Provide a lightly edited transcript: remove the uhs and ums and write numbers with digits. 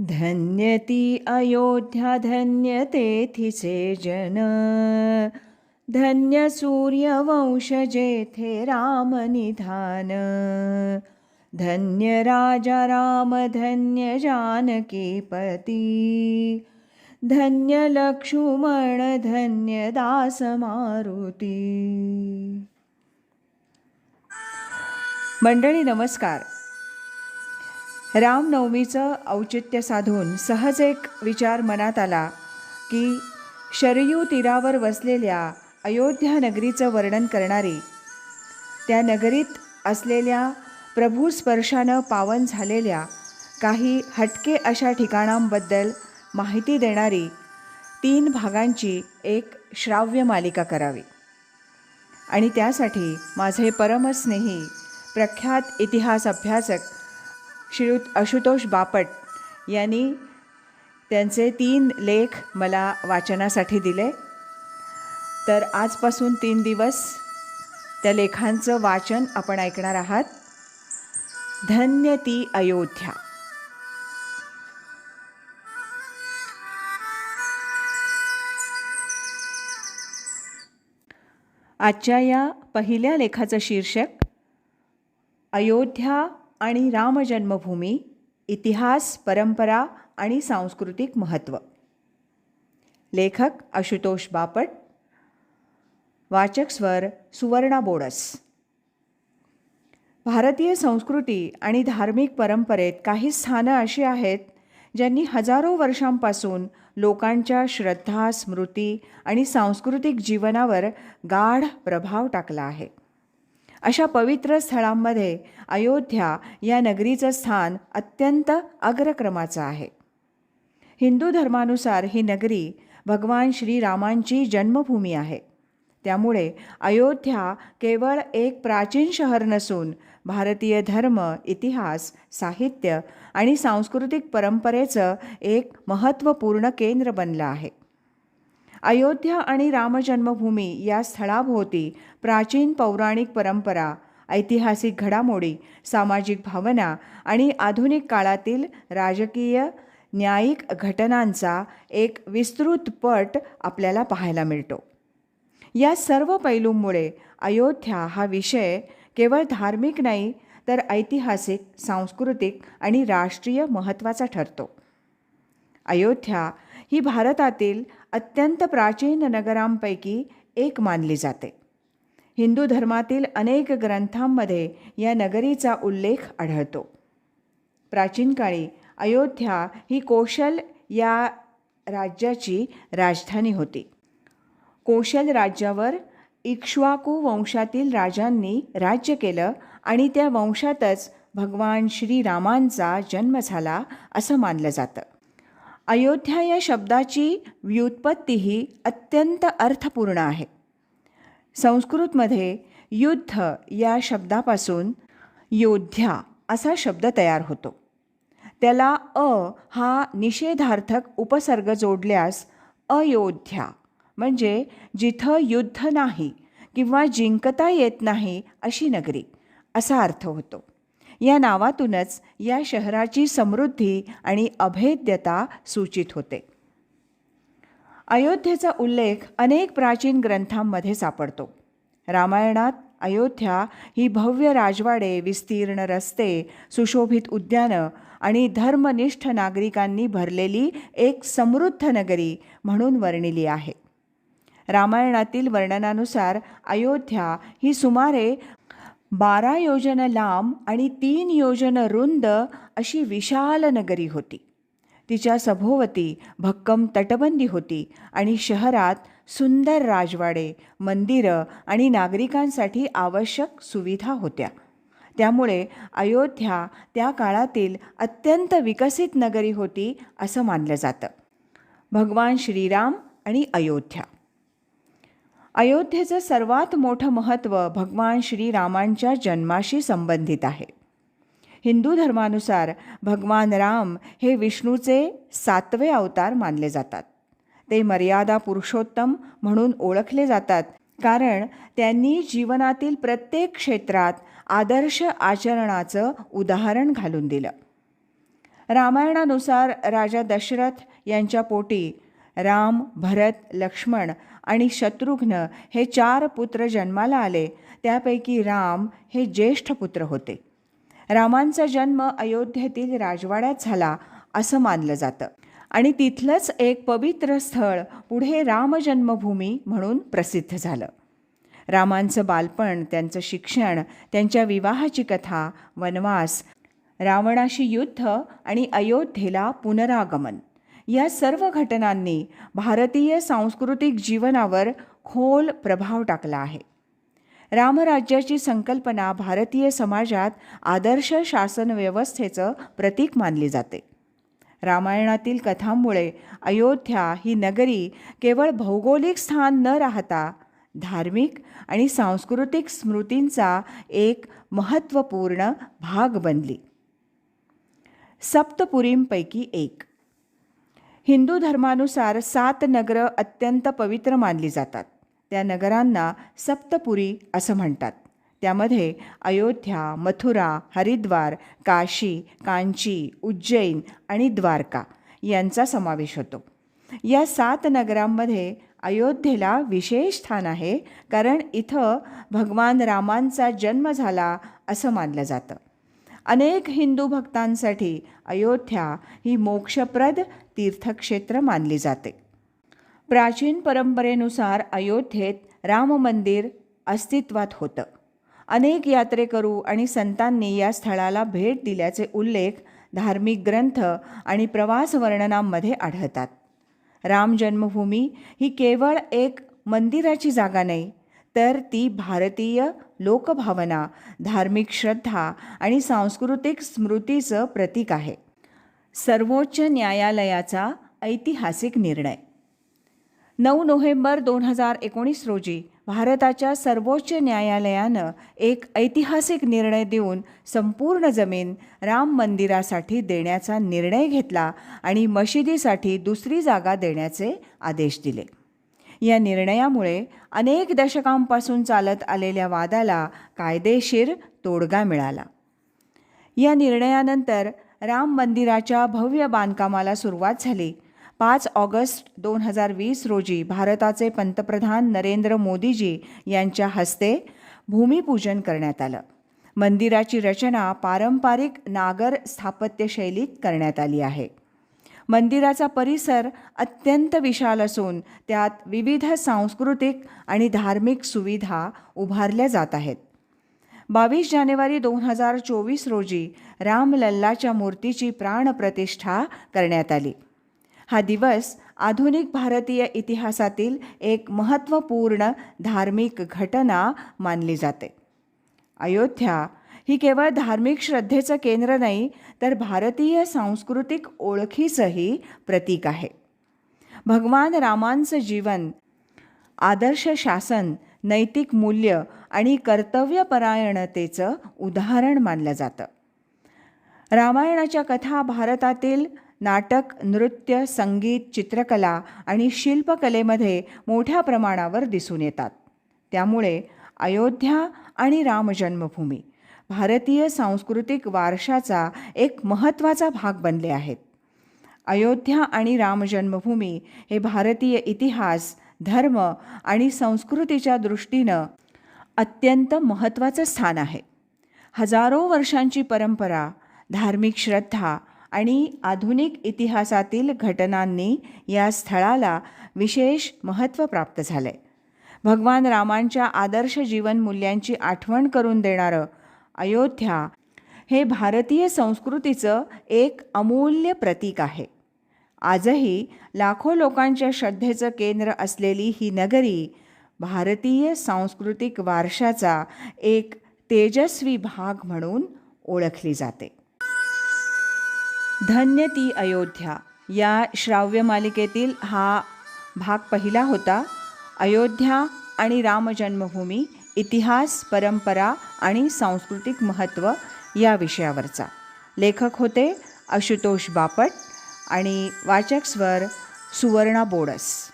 धन्यती अयोध्या धन्य तेथिचे जन, धन्य सूर्यवंश जेथे राम निधान. धन्य राजा राम धन्य जानकी पती, धन्य लक्ष्मण धन्य दास मारुती. मंडळी नमस्कार. रामनवमीचं औचित्य साधून सहज एक विचार मनात आला की शरयू तीरावर वसलेल्या अयोध्या नगरीचं वर्णन करणारी, त्या नगरीत असलेल्या प्रभू स्पर्शानं पावन झालेल्या काही हटके अशा ठिकाणांबद्दल माहिती देणारी 3 भागांची एक श्राव्य मालिका करावी. आणि त्यासाठी माझे परमस्नेही प्रख्यात इतिहास अभ्यासक श्रीयुत आशुतोष बापट यांनी त्यांचे 3 लेख मला वाचनासाठी दिले. तर आजपासून 3 दिवस त्या लेखांचं वाचन आपण ऐकणार आहात. धन्य ती अयोध्या. आजच्या या पहिल्या लेखाचं शीर्षक अयोध्या आणि रामजन्मभूमी, इतिहास, परंपरा आणि सांस्कृतिक महत्त्व. लेखक आशुतोष बापट. वाचक स्वर सुवर्णा बोडस. भारतीय संस्कृती आणि धार्मिक परंपरेत काही स्थानं अशी आहेत ज्यांनी हजारो वर्षांपासून लोकांच्या श्रद्धा, स्मृती आणि सांस्कृतिक जीवनावर गाढ प्रभाव टाकला आहे. अशा पवित्र स्थळांमध्ये अयोध्या या नगरीचं स्थान अत्यंत अग्रक्रमाचं आहे. हिंदू धर्मानुसार ही नगरी भगवान श्रीरामांची जन्मभूमी आहे. त्यामुळे अयोध्या केवळ एक प्राचीन शहर नसून भारतीय धर्म, इतिहास, साहित्य आणि सांस्कृतिक परंपरेचं एक महत्त्वपूर्ण केंद्र बनलं आहे. अयोध्या आणि रामजन्मभूमी या स्थळाभोवती प्राचीन पौराणिक परंपरा, ऐतिहासिक घडामोडी, सामाजिक भावना आणि आधुनिक काळातील राजकीय, न्यायिक घटनांचा एक विस्तृत पट आपल्याला पाहायला मिळतो. या सर्व पैलूंमुळे अयोध्या हा विषय केवळ धार्मिक नाही तर ऐतिहासिक, सांस्कृतिक आणि राष्ट्रीय महत्त्वाचा ठरतो. अयोध्या ही भारतातील अत्यंत प्राचीन नगरांपैकी एक मानली जाते. हिंदू धर्मातील अनेक ग्रंथांमध्ये या नगरीचा उल्लेख आढळतो. प्राचीन काळी अयोध्या ही कोशल या राज्याची राजधानी होती. कोशल राज्यावर इक्ष्वाकू वंशातील राजांनी राज्य केलं आणि त्या वंशातच भगवान श्रीरामांचा जन्म झाला असं मानलं जातं. अयोध्या या शब्दाची व्युत्पत्तीही अत्यंत अर्थपूर्ण आहे. संस्कृतमध्ये युद्ध या शब्दापासून योद्ध्या असा शब्द तयार होतो. त्याला हा निषेधार्थक उपसर्ग जोडल्यास अयोध्या म्हणजे जिथं युद्ध नाही किंवा जिंकता येत नाही अशी नगरी असा अर्थ होतो. या नावातूनच या शहराची समृद्धी आणि अभेद्यता सूचित होते. अयोध्येचा उल्लेख अनेक प्राचीन ग्रंथांमध्ये सापडतो. रामायणात अयोध्या ही भव्य राजवाडे, विस्तीर्ण रस्ते, सुशोभित उद्यानं आणि धर्मनिष्ठ नागरिकांनी भरलेली एक समृद्ध नगरी म्हणून वर्णिली आहे. रामायणातील वर्णनानुसार अयोध्या ही सुमारे 12 योजन लांब आणि 3 योजन रुंद अशी विशाल नगरी होती. तिच्या सभोवती भक्कम तटबंदी होती आणि शहरात सुंदर राजवाडे, मंदिरं आणि नागरिकांसाठी आवश्यक सुविधा होत्या. त्यामुळे अयोध्या त्या काळातील अत्यंत विकसित नगरी होती असं मानलं जातं. भगवान श्रीराम आणि अयोध्या. अयोध्येचं सर्वात मोठं महत्त्व भगवान श्रीरामांच्या जन्माशी संबंधित आहे. हिंदू धर्मानुसार भगवान राम हे विष्णूचे 7वे अवतार मानले जातात. ते मर्यादा पुरुषोत्तम म्हणून ओळखले जातात कारण त्यांनी जीवनातील प्रत्येक क्षेत्रात आदर्श आचरणाचं उदाहरण घालून दिलं. रामायणानुसार राजा दशरथ यांच्या पोटी राम, भरत, लक्ष्मण आणि शत्रुघ्न हे 4 पुत्र जन्माला आले. त्यापैकी राम हे ज्येष्ठ पुत्र होते. रामांचा जन्म अयोध्येतील राजवाड्यात झाला असं मानलं जातं आणि तिथलंच एक पवित्र स्थळ पुढे रामजन्मभूमी म्हणून प्रसिद्ध झालं. रामांचं बालपण, त्यांचं शिक्षण, त्यांच्या विवाहाची कथा, वनवास, रावणाशी युद्ध आणि अयोध्येला पुनरागमन या सर्व घटनांनी भारतीय सांस्कृतिक जीवनावर खोल प्रभाव टाकला आहे. रामराज्याची संकल्पना भारतीय समाजात आदर्श शासन व्यवस्थेचं प्रतीक मानली जाते. रामायणातील कथांमुळे अयोध्या ही नगरी केवळ भौगोलिक स्थान न राहता धार्मिक आणि सांस्कृतिक स्मृतींचा एक महत्त्वपूर्ण भाग बनली. सप्तपुरींपैकी एक. हिंदू धर्मानुसार 7 नगरं अत्यंत पवित्र मानली जातात. त्या नगरांना सप्तपुरी असं म्हणतात. त्यामध्ये अयोध्या, मथुरा, हरिद्वार, काशी, कांची, उज्जैन आणि द्वारका यांचा समावेश होतो. या 7 नगरांमध्ये अयोध्येला विशेष स्थान आहे, कारण इथं भगवान रामांचा जन्म झाला असं मानलं जातं. अनेक हिंदू भक्तांसाठी अयोध्या ही मोक्षप्रद तीर्थक्षेत्र मानली जाते. प्राचीन परंपरेनुसार अयोध्येत राम मंदिर अस्तित्वात होतं. अनेक यात्रेकरू आणि संतांनी या स्थळाला भेट दिल्याचे उल्लेख धार्मिक ग्रंथ आणि प्रवास वर्णनांमध्ये आढळतात. राम जन्मभूमी ही केवळ एक मंदिराची जागा नाही, तर ती भारतीय लोकभावना, धार्मिक श्रद्धा आणि सांस्कृतिक स्मृतीचं प्रतीक आहे. सर्वोच्च न्यायालयाचा ऐतिहासिक निर्णय. 9 नोव्हेंबर 2019 रोजी भारताच्या सर्वोच्च न्यायालयानं एक ऐतिहासिक निर्णय देऊन संपूर्ण जमीन राम मंदिरासाठी देण्याचा निर्णय घेतला आणि मशिदीसाठी दुसरी जागा देण्याचे आदेश दिले. या निर्णयामुळे अनेक दशकांपासून चालत आलेल्या वादाला कायदेशीर तोडगा मिळाला. या निर्णयानंतर राम मंदिराच्या भव्य बांधकामाला सुरुवात झाली. 5 ऑगस्ट 2020 रोजी भारताचे पंतप्रधान नरेंद्र मोदीजी यांच्या हस्ते भूमिपूजन करण्यात आलं. मंदिराची रचना पारंपरिक नागर स्थापत्य शैलीत करण्यात आली आहे. मंदिराचा परिसर अत्यंत विशाल असून त्यात विविध सांस्कृतिक आणि धार्मिक सुविधा उभारल्या जात आहेत. 22 जानेवारी 2024 रोजी रामलल्लाच्या मूर्तीची प्राणप्रतिष्ठा करण्यात आली. हा दिवस आधुनिक भारतीय इतिहासातील एक महत्त्वपूर्ण धार्मिक घटना मानली जाते. अयोध्या ही केवळ धार्मिक श्रद्धेचं केंद्र नाही, तर भारतीय सांस्कृतिक ओळखीचंही प्रतीक आहे. भगवान रामांचं जीवन, आदर्श शासन, नैतिक मूल्य आणि कर्तव्यपरायणतेचं उदाहरण मानलं जातं. रामायणाच्या कथा भारतातील नाटक, नृत्य, संगीत, चित्रकला आणि शिल्पकलेमध्ये मोठ्या प्रमाणावर दिसून येतात. त्यामुळे अयोध्या आणि रामजन्मभूमी भारतीय सांस्कृतिक वारशाचा एक महत्त्वाचा भाग बनले आहेत. अयोध्या आणि रामजन्मभूमी हे भारतीय इतिहास, धर्म आणि संस्कृतीच्या दृष्टीनं अत्यंत महत्त्वाचं स्थान आहे. हजारो वर्षांची परंपरा, धार्मिक श्रद्धा आणि आधुनिक इतिहासातील घटनांनी या स्थळाला विशेष महत्त्व प्राप्त झाले. भगवान रामांच्या आदर्श जीवनमूल्यांची आठवण करून देणारं अयोध्या हे भारतीय संस्कृतीचं एक अमूल्य प्रतीक आहे. आजही लाखो लोकांच्या श्रद्धेचं केंद्र असलेली ही नगरी भारतीय सांस्कृतिक वारशाचा एक तेजस्वी भाग म्हणून ओळखली जाते. धन्य ती अयोध्या या श्राव्य मालिकेतील हा भाग पहिला होता. अयोध्या आणि रामजन्मभूमी, इतिहास, परंपरा आणि सांस्कृतिक महत्त्व या विषयावरचा. लेखक होते आशुतोष बापट आणि वाचक स्वर सुवर्णा बोडस.